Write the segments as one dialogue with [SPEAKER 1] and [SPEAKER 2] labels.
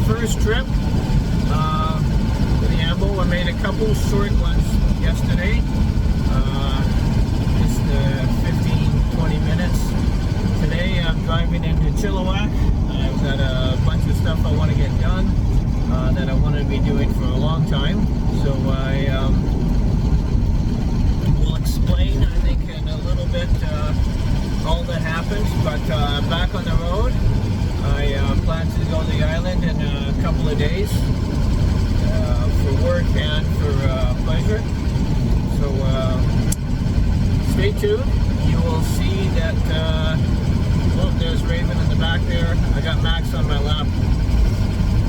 [SPEAKER 1] first trip with the ambo. I made a couple short ones yesterday, just 15-20 minutes. Today I'm driving into Chilliwack. I've got a bunch of stuff I want to get done that I wanted to be doing for a long time. So I will explain, I think, in a little bit all that happened. But back on the road, I plan to go to the island in a couple of days for work and for pleasure. So stay tuned. You will see that, well, there's Raven in the back there. I got Max on my lap.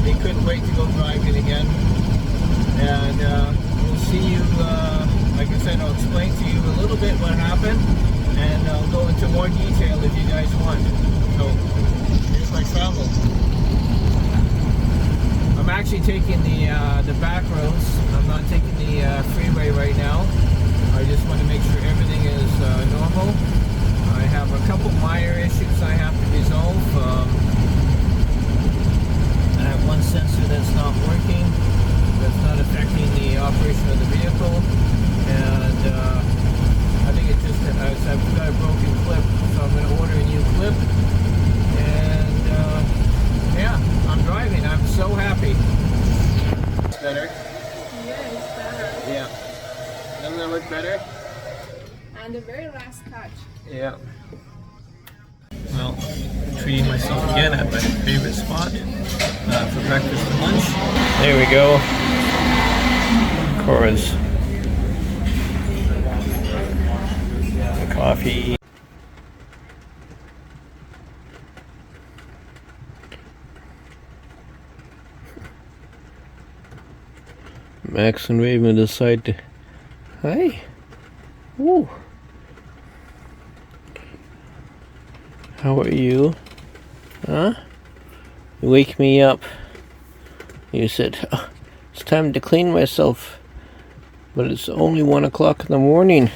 [SPEAKER 1] They couldn't wait to go driving again. And we'll see you, like I said, I'll explain to you a little bit what happened. And I'll go into more detail if you guys want. So, here's my travel. I'm actually taking the back roads. I'm not taking the freeway right now. I just want to make sure everything is normal. I have a couple minor issues I have to resolve. I have one sensor that's not working. That's not affecting the operation of the vehicle. And I think it's just I've got a broken clip, so I'm going to order a new clip. And yeah, I'm driving. I'm so happy. It's better.
[SPEAKER 2] Yeah, it's better.
[SPEAKER 1] Yeah. Doesn't that look better?
[SPEAKER 2] And the very last touch.
[SPEAKER 1] Yeah. Well, treating myself again at my favorite spot for breakfast and lunch. There we go. Cora's coffee. Max and Raven decide to. Hi. Ooh. How are you? Huh? You wake me up. You said, oh, it's time to clean myself. But it's only 1 o'clock in the morning.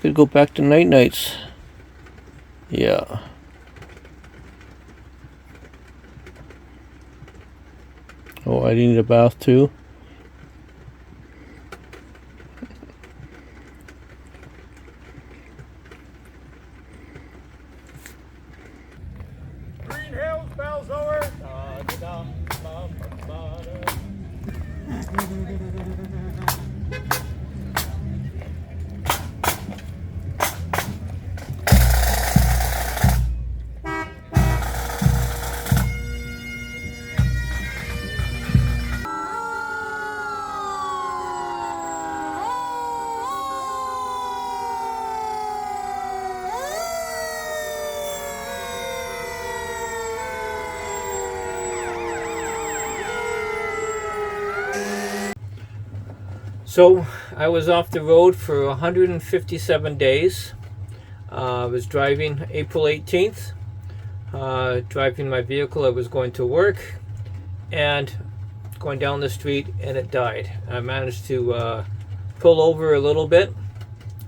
[SPEAKER 1] Could go back to nights. Yeah. Oh, I need a bath too. Green Hills, bells over. So I was off the road for 157 days. I was driving April 18th, driving my vehicle. I was going to work and going down the street, and it died. I managed to pull over a little bit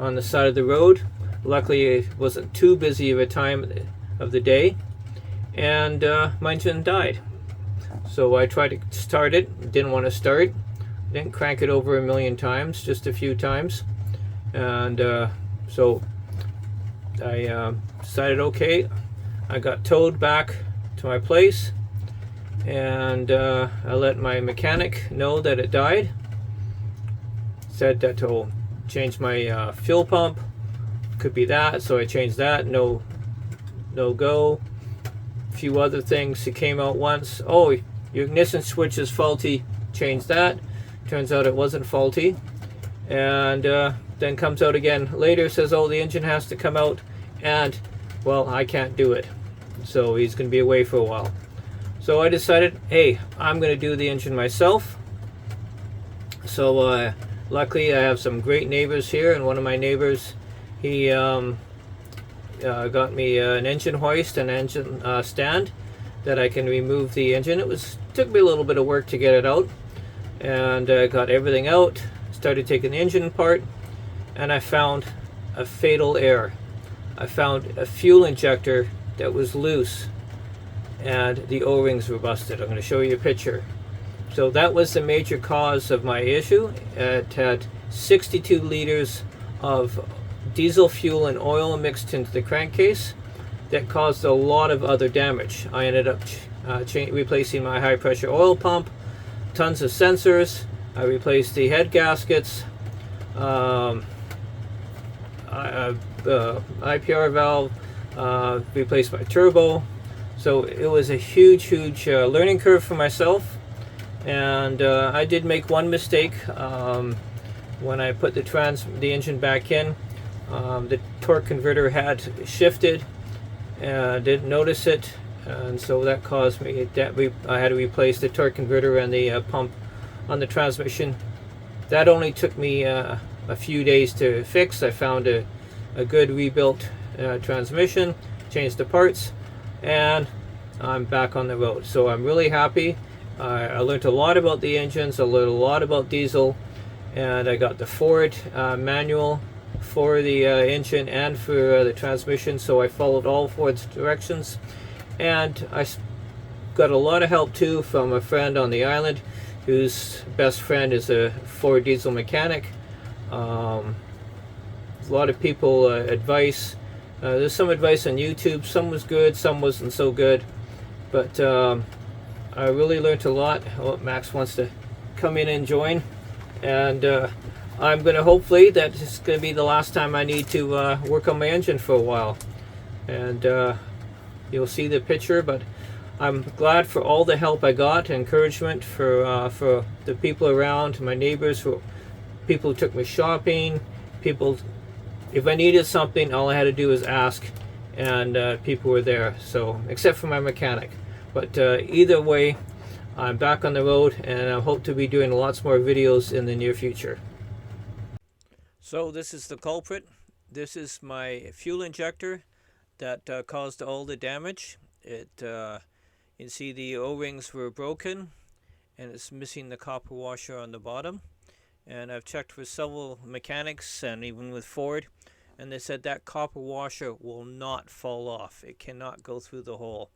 [SPEAKER 1] on the side of the road. Luckily, it wasn't too busy of a time of the day, and my engine died. So I tried to start it, didn't want to start. Didn't crank it over a million times, just a few times. And so I decided, okay, I got towed back to my place, and I let my mechanic know that it died. Said that he'll change my fuel pump. Could be that, so I changed that. No go. A few other things. He came out once. Oh, your ignition switch is faulty. Change that. Turns out it wasn't faulty. And then comes out again later, says, oh, the engine has to come out, and well, I can't do it, so he's going to be away for a while. So I decided, hey, I'm going to do the engine myself. So luckily I have some great neighbors here, and one of my neighbors, he got me an engine hoist and engine stand that I can remove the engine. Took me a little bit of work to get it out, and got everything out, started taking the engine apart, and I found a fatal error. I found a fuel injector that was loose, and the O-rings were busted. I'm going to show you a picture. So that was the major cause of my issue. It had 62 liters of diesel fuel and oil mixed into the crankcase that caused a lot of other damage. I ended up replacing my high pressure oil pump, tons of sensors. I replaced the head gaskets, IPR valve, replaced my turbo. So it was a huge learning curve for myself. And I did make one mistake when I put the engine back in. The torque converter had shifted, and didn't notice it, and so that caused me I had to replace the torque converter and the pump on the transmission. That only took me a few days to fix. I found a good rebuilt transmission, changed the parts, and I'm back on the road. So I'm really happy. I learned a lot about the engines, I learned a lot about diesel, and I got the Ford manual for the engine and for the transmission, so I followed all Ford's directions. And I got a lot of help too from a friend on the island whose best friend is a Ford diesel mechanic. A lot of people advice. There's some advice on YouTube. Some was good, some wasn't so good, but I really learned a lot. Oh, Max wants to come in and join, and I'm going to hopefully that it's going to be the last time I need to work on my engine for a while. And you'll see the picture, but I'm glad for all the help I got, encouragement for the people around, my neighbors, people who took me shopping, people. If I needed something, all I had to do was ask, and people were there. So, except for my mechanic. But either way, I'm back on the road, and I hope to be doing lots more videos in the near future. So this is the culprit. This is my fuel injector that caused all the damage. You can see the O-rings were broken, and it's missing the copper washer on the bottom. And I've checked with several mechanics and even with Ford, and they said that copper washer will not fall off. It cannot go through the hole.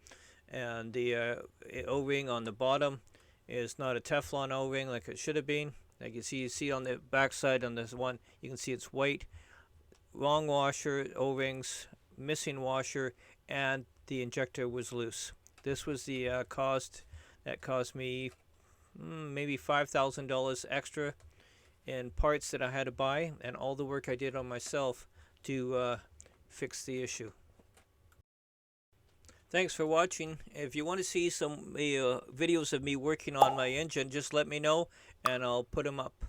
[SPEAKER 1] And the O-ring on the bottom is not a Teflon O-ring like it should have been. Like you see on the back side on this one, you can see it's white. Wrong washer, O-rings, missing washer, and the injector was loose. This was the cost that cost me maybe $5,000 extra in parts that I had to buy, and all the work I did on myself to fix the issue. Thanks for watching. If you want to see some videos of me working on my engine, just let me know and I'll put them up.